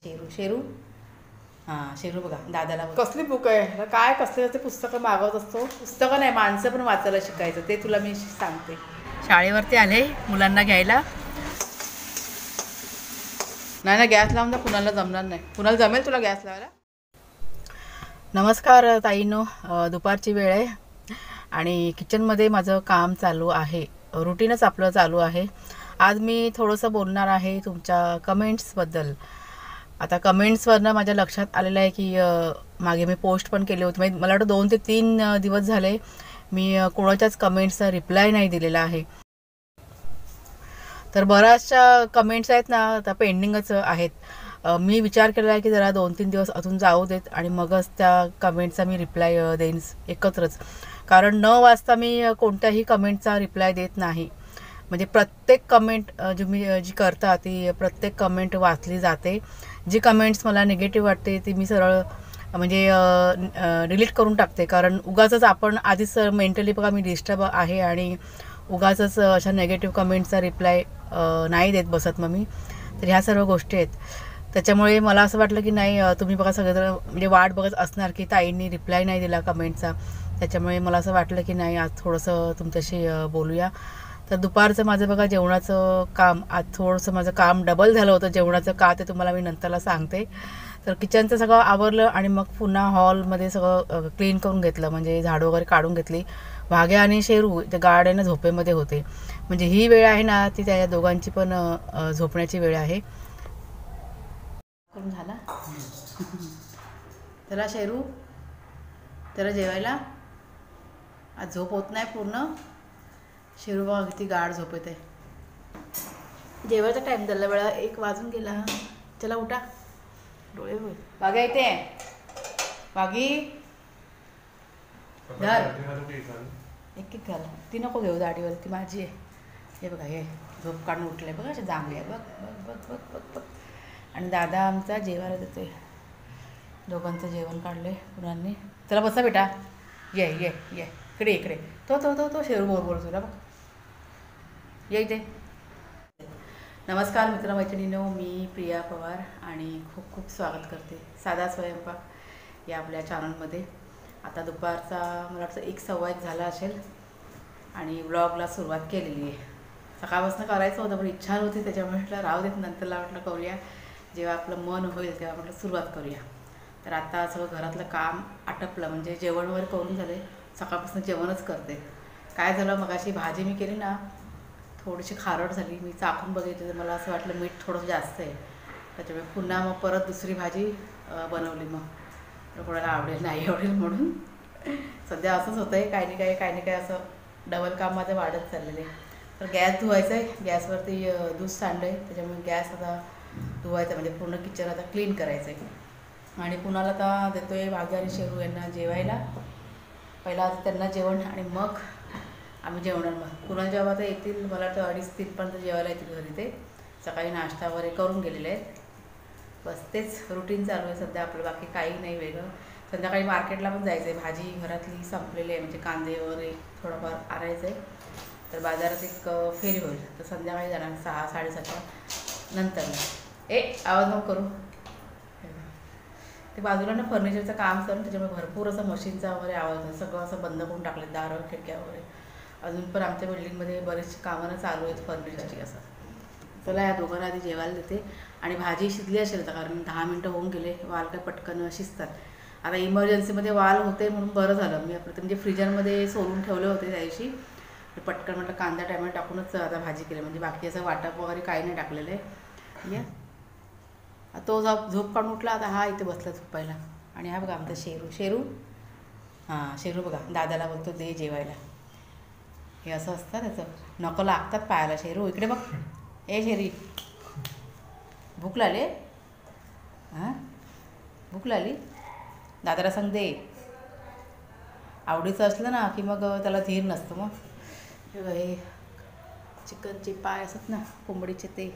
शेरू शेरू हां शेरू बघा दादाला कसली बुक आहे काय कसले ते पुस्तकं मागवत असतो. पुस्तकं नाही माणसं पण वाचायला शिकायचं ते तुला मी सांगते. शाळेवरती आले मुलांना घ्यायला. नाही ना गॅस लावून तर कुणाला जमणार नाही. कुणाला जमेल तुला गॅस लावायला. नमस्कार ताईंनो, दुपारची वेळ आहे आणि किचनमध्ये माझं काम चालू आहे. रुटीनच आपलं चालू आहे. आज मी थोडंसं बोलणार आहे तुमच्या कमेंट्सबद्दल. आता कमेंट्सवरनं माझ्या लक्षात आलेलं आहे की मागे मी पोस्ट पण केली होती. मला वाटतं 2 ते 3 दिवस झाले मी कोणाच्याच कमेंट्सचा रिप्लाय नाही दिलेला आहे. तर बऱ्याचशा कमेंट्स आहेत ना आता पेंडिंगच आहेत. मी विचार केला आहे की जरा 2-3 दिवस अजून जाऊ देत आणि मगच त्या कमेंटचा मी रिप्लाय देईन एकत्रच. कारण 9 वाजता मी कोणत्याही कमेंटचा रिप्लाय देत नाही. म्हणजे प्रत्येक कमेंट जी करता ती प्रत्येक कमेंट वाचली जाते. जी कमेंट्स मला निगेटिव्ह वाटते ती मी सरळ म्हणजे डिलीट करून टाकते. कारण उगाचच आपण आधीच मेंटली बघा मी डिस्टर्ब आहे आणि उगाचच अशा नेगेटिव्ह कमेंटचा रिप्लाय नाही देत बसत मग मी. तर ह्या सर्व गोष्टी आहेत. त्याच्यामुळे मला असं वाटलं की नाही तुम्ही बघा सगळेजण म्हणजे वाट बघत असणार की ताईंनी रिप्लाय नाही दिला कमेंटचा. त्याच्यामुळे मला असं वाटलं की नाही आज थोडंसं तुमच्याशी बोलूया. तर दुपारचं माझं बघा जेवणाचं काम आज थोडंसं माझं काम डबल झालं होतं. जेवणाचं का ते तुम्हाला मी नंतरला सांगते. तर किचनचं सगळं आवरलं आणि मग पुन्हा हॉलमध्ये सगळं क्लीन करून घेतलं. म्हणजे झाडं वगैरे काढून घेतली. भाग्या आणि शेरू ते गार्डन झोपेमध्ये होते. म्हणजे ही वेळ आहे ना ती त्या दोघांची पण झोपण्याची वेळ आहे. करून झाला त्याला शेरू त्याला जेवायला आज झोप होत नाही पूर्ण. शेरू बघा किती गाढ झोप येते. जेवायचा टाईम झाला वेळा 1 वाजून गेला. चला उठा डोळे होईल. बागा येते बागी धर एक घाल. ती नको घेऊ दाढीवर ती माझी आहे. हे बघा हे झोप काढून उठले बघा असे जांभळे बघ बघ बघ बघ बघ बघ. आणि दादा आमचा जेवायला देतोय. दोघांचं जेवण काढले मुलांनी. चला बसा बेटा ये ये ये इकडे इकडे. तो शेरू बोल तुला बघ ये इथे. नमस्कार मित्रमैत्रिणींनो, मी प्रिया पवार आणि खूप खूप स्वागत करते साधा स्वयंपाक या आपल्या चॅनलमध्ये. आता दुपारचा मला वाटतं 1:15 झाला असेल आणि व्लॉगला सुरुवात केलेली आहे. सकाळपासून करायचं होतं पण इच्छा नव्हती त्याच्यामुळे म्हटलं राहू देत नंतरला म्हटलं करूया. जेव्हा आपलं मन होईल तेव्हा म्हटलं सुरुवात करूया. तर आता सगळं घरातलं काम आटपलं म्हणजे जेवण वगैरे करून झाले. सकाळपासून जेवणच करते. काय झालं मगाशी भाजी मी केली ना थोडीशी खारट झाली. मी चाखून बघितली तर मला असं वाटलं मीठ थोडंसं जास्त आहे. त्याच्यामुळे पुन्हा मग परत दुसरी भाजी बनवली. मग तर कोणाला आवडेल नाही आवडेल म्हणून सध्या असंच होतं आहे. काही नाही काय असं डबल काम माझं वाढत चाललेलं आहे. तर गॅस धुवायचं आहे. गॅसवरती दूध सांडलं आहे त्याच्यामुळे गॅस आता धुवायचं म्हणजे पूर्ण किचन आता क्लीन करायचं आहे. आणि कुणाला आता देतो आहे भाग्या आणि शेरू यांना जेवायला. पहिला आता त्यांना जेवण आणि मग आम्ही जेवणार. मग कुणाला जेव्हा आता येतील मला वाटतं 2:30-3 पर्यंत जेवायला येतील घरी. ते सकाळी नाश्ता वगैरे करून गेलेले आहेत. बस तेच रुटीन चालू आहे सध्या आपलं. बाकी काही नाही वेगळं. संध्याकाळी मार्केटला पण जायचं आहे. भाजी घरातली संपलेली आहे म्हणजे कांदे वगैरे थोडंफार आणायचं आहे. तर बाजारात एक फेरी होईल. तर संध्याकाळी जाणार 6-7:30 नंतर. आवाज नको करू. ते बाजूला ना फर्निचरचं काम करून त्याच्यामुळे भरपूर असं मशीनचा वगैरे आवाज सगळं असं बंद करून टाकले दारं खिडक्या वगैरे. अजून पण आमच्या बिल्डिंगमध्ये बरेचसे कामं चालू आहेत फर्निचरची असं. चला या दोघांना आधी जेवायला देते. आणि भाजी शिजली असेल तर कारण 10 मिनटं होऊन गेले. वाल काय पटकन शिजतात. आता इमर्जन्सीमध्ये वाल होते म्हणून बरं झालं. मी आपलं म्हणजे फ्रीजरमध्ये सोलून ठेवले होते त्या दिवशी. पटकन म्हटलं कांदा टॅमॅटो टाकूनच आता भाजी केली. म्हणजे बाकी असं वाटप वगैरे काही नाही टाकलेलं आहे. या तो झोप काढून उठला. आता हा इथे बसला झोपायला. आणि हा बघा आमचा शेरू हां शेरू बघा दादाला बोलतो दे जेवायला. हे असं असतं त्याचं नकं लागतात पायाला. शेरू इकडे बघ. शेरी भूक लागली हां भूक लागली दादाला सांग दे. आवडीचं असलं ना की मग त्याला धीर नसतं. मग हे चिकनचे पाय असतात ना कोंबडीचे ते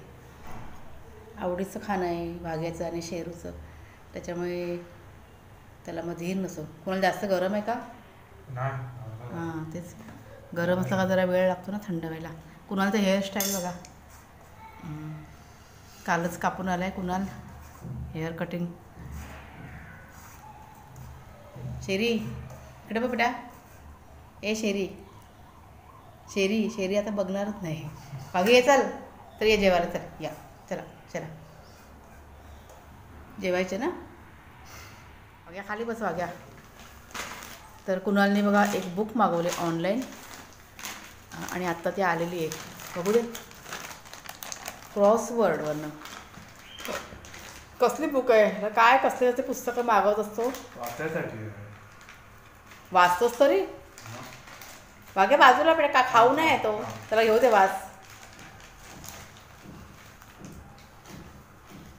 आवडीचं खाणं आहे भाग्याचं आणि शेरूचं. त्याच्यामुळे त्याला मग धीर नसो. कोणाला जास्त गरम आहे का? हां तेच गरम असलं का जरा वेळ लागतो ना थंड व्हायला. कुणाल तर हेअरस्टाईल बघा कालच कापून आला आहे कुणाल. Hair cutting. शेरी इकडे बघ बेटा. ए शेरी शेरी शेरी आता बघणारच नाही. बाकी ये चल. तर ये जेवायला. चल या. चला चला जेवायचे ना. वाग्या खाली बस वाग्या. तर कुणालने बघा एक बुक मागवले ऑनलाईन आणि आत्ता ती आलेली आहे. बघू दे. क्रॉसवर्डवरनं. कसली बुक आहे काय? कसले ते पुस्तकं मागवत असतो वाचायसाठी. वाचतोस तरी वागे बाजूला पेड का खाऊ नाही येतो त्याला घेऊ दे वाच.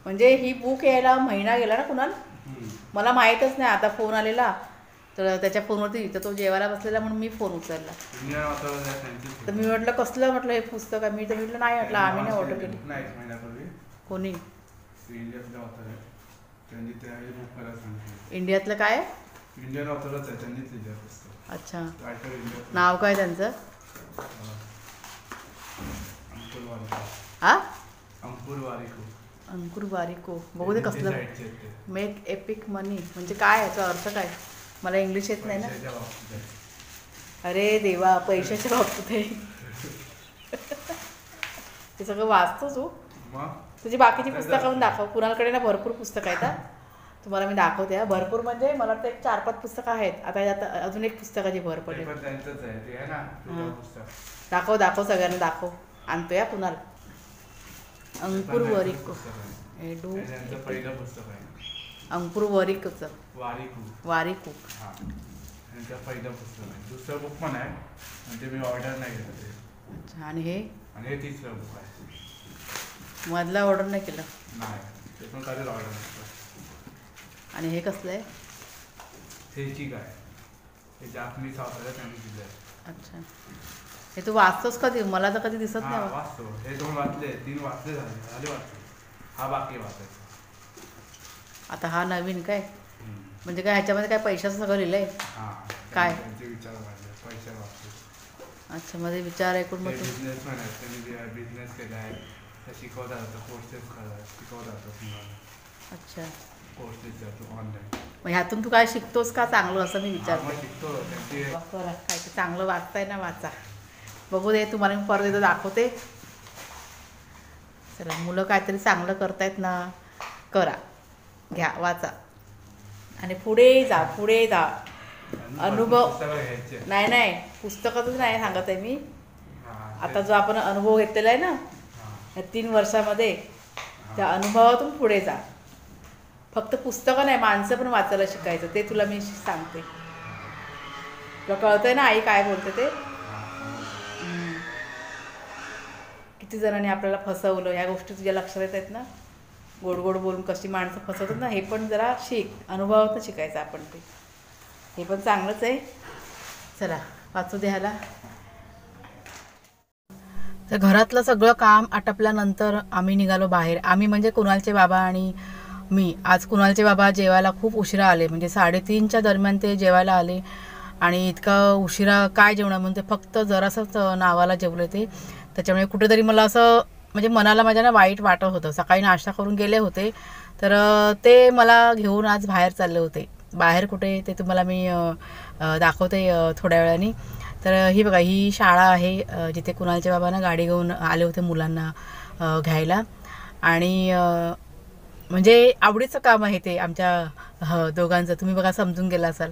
म्हणजे ही बुक यायला महिना गेला ना कुणाल. मला माहीतच नाही. आता फोन आलेला तर त्याच्या फोनवरती तर तो जेवायला बसलेला म्हणून मी फोन उचलला. तर मी म्हटलं कसलं म्हटलं हे पुस्तक आहे. मी तर म्हटलं नाही म्हटलं आम्ही नाही ऑर्डर केली. कोणी इंडियातलं काय? इंडियन ऑथरच आहे त्यांनीच लिहिलं पुस्तक. अच्छा नाव काय त्यांचं? अंकुर वारिको. बघू दे कसलं. मेक एपिक मनी म्हणजे काय याचा अर्थ काय? मला इंग्लिश येत नाही ना. अरे देवा पैशाच्या बाबतीत आहे. ते सगळं वाचतो तू. तुझी बाकीची पुस्तकं दाखव. कुणालकडे ना भरपूर पुस्तकं आहेत. तुम्हाला मी दाखवते. भरपूर म्हणजे मला वाटतं एक 4-5 पुस्तकं आहेत. आता अजून एक पुस्तकाची भर पडेल. दाखव दाखव सगळ्यांना दाखव. आणतो या कुणाल. अंकुर वरिको. अंकुर वरिकोचं वारिको. पहिलं पुस्तक आहे. दुसरं बुक पण आहे म्हणजे मी ऑर्डर नाही केलं. अच्छा आणि हे तिसरं बुक आहे. मधला ऑर्डर नाही केलं. नाही ते पण कधीच ऑर्डर नसतं. आणि हे कसलं आहे? हे काय हे जापनीज ऑथर आहे त्यांनी दिलं आहे. अच्छा हे तू वाचतोस कधी? मला तर कधी दिसत नाही. वाचतो. हे 2 वाचले 3 वाचले झाले वाचले. हा बाकी वाचायचा. आता हा नवीन काय म्हणजे काय ह्याच्यामध्ये काय पैशाचं सगळं लिहिलंय काय? विचार पैसे वाचले. अच्छा मध्ये विचार ऐकून मग बिझनेसमॅन आहे. त्यांनी बिझनेस केला आहे. ते शिकवता जातं. कोर्सेस शिकवता जातं. अच्छा कोर्सेस जातो ऑनलाईन. मग ह्यातून तू काय शिकतोस का चांगलं असं मी विचारते. शिकतो करा काय ते चांगलं वाचताय ना वाचा. बघू दे तुम्हाला मी परत एकदा दाखवते. चला मुलं काहीतरी चांगलं करतायत ना. करा घ्या वाचा आणि पुढे जा पुढे जा. अनुभव नाही नाही पुस्तकातच नाही सांगत आहे मी. आता जो आपण अनुभव घेतलेला आहे ना या 3 वर्षामध्ये त्या अनुभवातून पुढे जा. फक्त पुस्तकं नाही माणसं पण वाचायला शिकायचं. ते तुला मी सांगते. तुला कळतंय ना आई काय बोलते ते. किती जणांनी आपल्याला फसवलं ह्या गोष्टी तुझ्या लक्षात येत आहेत ना. गोड गोड बोलून कशी माणसं फसवतात ना. हे पण जरा शिक. अनुभवातून शिकायचं आपण ते. हे पण चांगलंच आहे. चला वाचू दे ह्याला. तर घरातलं सगळं काम आटपल्यानंतर आम्ही निघालो बाहेर. आम्ही म्हणजे कुणालचे बाबा आणि मी. आज कुणालचे बाबा जेवायला खूप उशिरा आले म्हणजे 3:30च्या दरम्यान ते जेवायला आले. आणि इतका उशिरा काय जेवणार म्हणून ते फक्त जरासंच नावाला जेवले ते. त्याच्यामुळे कुठेतरी मला असं म्हणजे मनाला माझ्या ना वाईट वाटत होतं. सकाळी नाश्ता करून गेले होते तर ते मला घेऊन आज बाहेर चालले होते. बाहेर कुठे ते तुम्हाला मी दाखवते थोड्या वेळाने. तर ही बघा ही शाळा आहे जिथे कुणालच्या बाबांना गाडी घेऊन आले होते मुलांना घ्यायला. आणि म्हणजे आवडीचं काम आहे ते आमच्या दोघांचं. तुम्ही बघा समजून गेला असाल.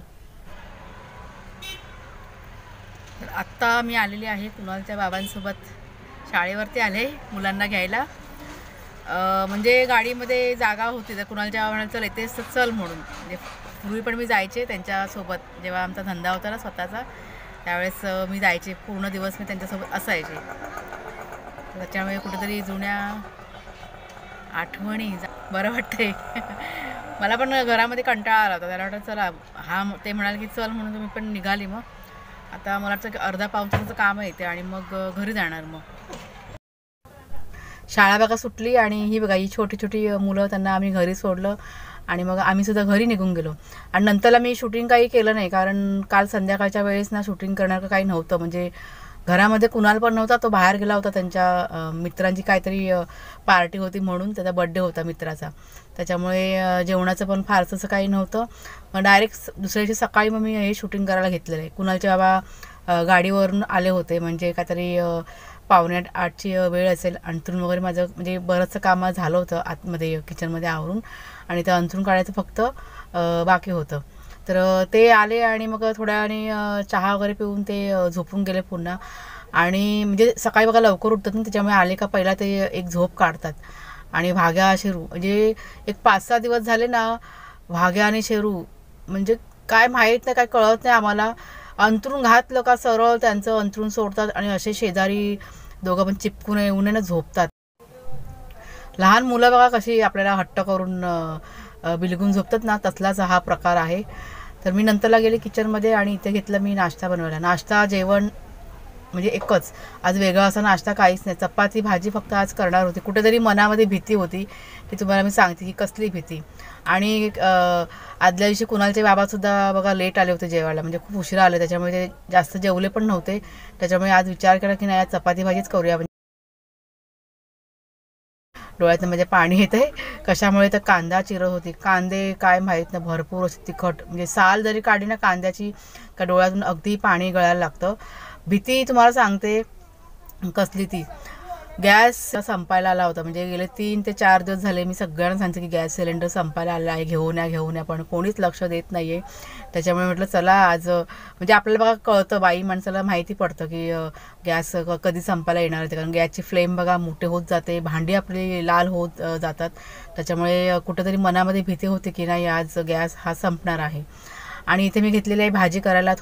तर आत्ता मी आलेली आहे कुणालच्या बाबांसोबत. शाळेवरती आले मुलांना घ्यायला. म्हणजे गाडीमध्ये जागा होती तर कुणालच्या बाबा म्हणाले चल येतेच तर चल म्हणून. म्हणजे पूर्वी पण मी जायचे त्यांच्यासोबत जेव्हा आमचा धंदा होता ना स्वतःचा त्यावेळेस मी जायचे. पूर्ण दिवस मी त्यांच्यासोबत असायचे. त्याच्यामुळे कुठेतरी जुन्या आठवणी बरं वाटतंय. मला पण घरामध्ये कंटाळा आला होता. त्याला वाटतं चला ते म्हणाले की चल म्हणून मी पण निघाली. मग आता मला वाटतं अर्धा पाऊण तासाचं काम आहे ते आणि मग घरी जाणार. मग शाळा बघा सुटली आणि ही बघा ही छोटी छोटी मुलं त्यांना आम्ही घरी सोडलं आणि मग आम्ही सुद्धा घरी निघून गेलो. आणि नंतरला मी शूटिंग काही केलं नाही कारण काल संध्याकाळच्या वेळेस ना शूटिंग करणार काही नव्हतं. म्हणजे घरामध्ये कुणाल पण नव्हता. तो बाहेर गेला होता त्यांच्या मित्रांची काहीतरी पार्टी होती म्हणून. त्याचा बड्डे होता मित्राचा. त्याच्यामुळे जेवणाचं पण फारसं असं काही नव्हतं. मग डायरेक्ट दुसऱ्या दिवशी सकाळी मग मी हे शूटिंग करायला घेतलेलं आहे. कुणालचे बाबा गाडीवरून आले होते, म्हणजे काहीतरी 7:45ची वेळ असेल. अंथरूण वगैरे माझं म्हणजे बरंचसं काम झालं होतं आतमध्ये किचनमध्ये आवरून, आणि ते अंथरूण काढायचं फक्त बाकी होतं. तर ते आले आणि मग थोड्या वेळाने चहा वगैरे पिऊन ते झोपून गेले पुन्हा. आणि म्हणजे सकाळी बघा लवकर उठतात ना, त्याच्यामुळे आले का पहिला ते एक झोप काढतात. आणि भाग्या शेरू म्हणजे एक 5-6 दिवस झाले ना, भाग्या आणि शेरू म्हणजे काय माहीत नाही, काय कळत नाही आम्हाला. अंथरूण घातलं का सरळ त्यांचं अंथरूण सोडतात आणि असे शेजारी दोघं पण चिपकून येऊन ना झोपतात. लहान मुलं बघा कशी आपल्याला हट्ट करून बिलगून झोपतात ना, तसलाच हा प्रकार आहे. तर मी नंतरला गेले किचनमध्ये आणि इथे घेतलं मी नाश्ता बनवायला. नाश्ता जेवण म्हणजे एकच, आज वेगळा असा नाश्ता काहीच नाही. चपाती भाजी फक्त आज करणार होती. कुठेतरी मनामध्ये भीती होती, की तुम्हाला मी सांगते की कसली भीती. आणि आदल्या दिवशी कुणालचे बाबासुद्धा बघा लेट आले होते जेवायला, म्हणजे खूप उशिरा आले. त्याच्यामुळे ते जास्त जेवले पण नव्हते. त्याच्यामुळे आज विचार केला की नाही, आज चपाती भाजीच करूया. डोळ्यातनं म्हणजे पाणी येते. कशामुळे तर कांदा चिरत होती. कांदे काय माहीत नाही भरपूर असे तिखट, म्हणजे साल जरी काढली ना कांद्याची का डोळ्यातून अगदी पाणी गळायला लागतं. भीती तुम्हाला सांगते कसली ती. गॅस संपायला आला होता, म्हणजे गेले 3 ते 4 दिवस झाले मी सगळ्यांना सांगते की गॅस सिलेंडर संपायला आला आहे, घेऊन या, पण कोणीच लक्ष देत नाही आहे. त्याच्यामुळे म्हटलं चला आज, म्हणजे आपल्याला बघा कळतं, बाई माणसाला माहिती पडतं की गॅस कधी संपायला येणार आहे. कारण गॅसची फ्लेम बघा मोठे होत जाते, भांडी आपली लाल होत जातात. त्याच्यामुळे कुठेतरी मनामध्ये भीती होती की नाही आज गॅस हा संपणार आहे. आणि इथे मी घेतलेली आहे भाजी करायला.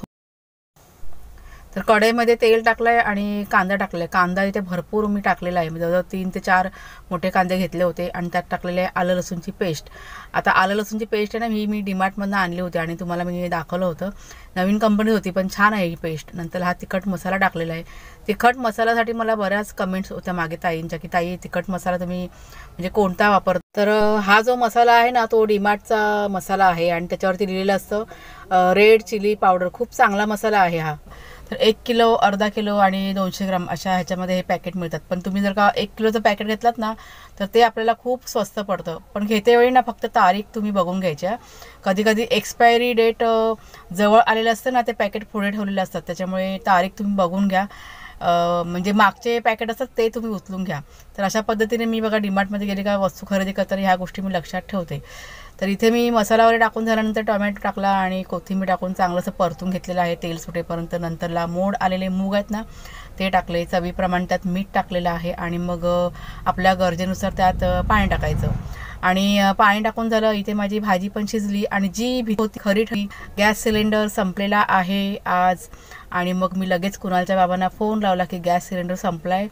तर कढईमध्ये तेल टाकलं आहे आणि कांदा टाकला आहे. कांदा इथे भरपूर मी टाकलेला आहे, जवळजवळ 3 ते 4 मोठे कांदे घेतले होते. आणि त्यात टाकलेले आहे आलं लसूणची पेस्ट. आता आलं लसूणची पेस्ट आहे ना, मी डीमार्टमधून आणली होती आणि तुम्हाला मी दाखवलं होतं. नवीन कंपनी होती पण छान आहे ही पेस्ट. नंतर हा तिखट मसाला टाकलेला आहे. तिखट मसाल्यासाठी मला बऱ्याच कमेंट्स होत्या मागे ताईंच्या की ताई तिखट मसाला तुम्ही म्हणजे कोणता वापरता. तर हा जो मसाला आहे ना, तो डीमार्टचा मसाला आहे आणि त्याच्यावरती लिहिलेलं असतं रेड चिली पावडर. खूप चांगला मसाला आहे हा. तर 1 किलो, अर्धा किलो आणि 200 ग्राम अशा ह्याच्यामध्ये हे पॅकेट मिळतात. पण तुम्ही जर का 1 किलोचं पॅकेट घेतलात ना, तर ते आपल्याला खूप स्वस्त पडतं. पण घेतेवेळी ना फक्त तारीख तुम्ही बघून घ्यायच्या. कधी कधी एक्सपायरी डेट जवळ आलेलं असतं ना, ते पॅकेट पुढे ठेवलेले असतात. त्याच्यामुळे तारीख तुम्ही बघून घ्या. म्हणजे मागचे पॅकेट असतात ते तुम्ही उचलून घ्या. तर अशा पद्धतीने मी बघा डीमार्टमध्ये गेले का वस्तू खरेदी करताना ह्या गोष्टी मी लक्षात ठेवते. तर इथे मी मसाला वगैरे टाकून झाल्यानंतर टोमॅटो टाकला आणि कोथिंबीर टाकून चांगलं असं परतून घेतलेलं आहे तेल सुटेपर्यंत. नंतरला मोड आलेले मूग आहेत ना, ते टाकले. चवीप्रमाणे त्यात मीठ टाकलेलं आहे आणि मग आपल्या गरजेनुसार त्यात पाणी टाकायचं. आणि पाणी टाकून झालं. इथे माझी भाजी पण शिजली आणि जी भीती होती खरी ठरली, गॅस सिलेंडर संपलेला आहे आज. आणि मग मी लगेच कुणालच्या बाबांना फोन लावला की गॅस सिलेंडर संपला आहे.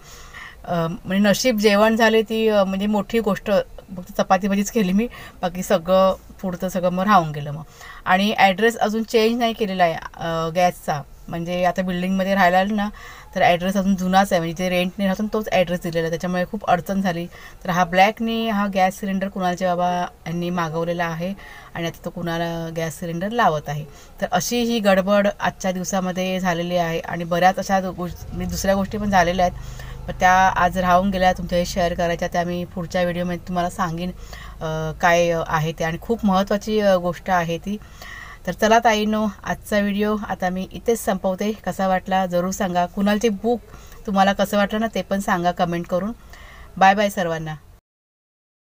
म्हणजे नशीब जेवण झाले ती म्हणजे मोठी गोष्ट. फक्त चपाती भाजीच केली मी, बाकी सगळं पुढचं सगळं मग राहून गेलं. मग आणि ॲड्रेस अजून चेंज नाही केलेला आहे गॅसचा. म्हणजे आता बिल्डिंगमध्ये राहायला आलं ना, तर ॲड्रेस अजून जुनाच आहे, म्हणजे जे रेंटने राहतो तोच ॲड्रेस दिलेला आहे. त्याच्यामुळे खूप अडचण झाली. तर हा ब्लॅकनी हा गॅस सिलेंडर कुणालचे बाबा यांनी मागवलेला आहे आणि आता तो कुणाला गॅस सिलेंडर लावत आहे. तर अशी ही गडबड आजच्या दिवसामध्ये झालेली आहे. आणि बऱ्याच अशा दुसऱ्या गोष्टी पण झालेल्या आहेत, पण त्या आज राहून गेल्या तुमच्या शेअर करायच्या. त्या मी पुढच्या व्हिडिओमध्ये तुम्हाला सांगेन काय आहे ते. आणि खूप महत्त्वाची गोष्ट आहे ती. तर चला ताईंनो, आजचा व्हिडिओ आता मी इथेच संपवते. कसा वाटला जरूर सांगा. कुणालचे बुक तुम्हाला कसं वाटलं ना, ते पण सांगा कमेंट करून. बाय बाय सर्वांना.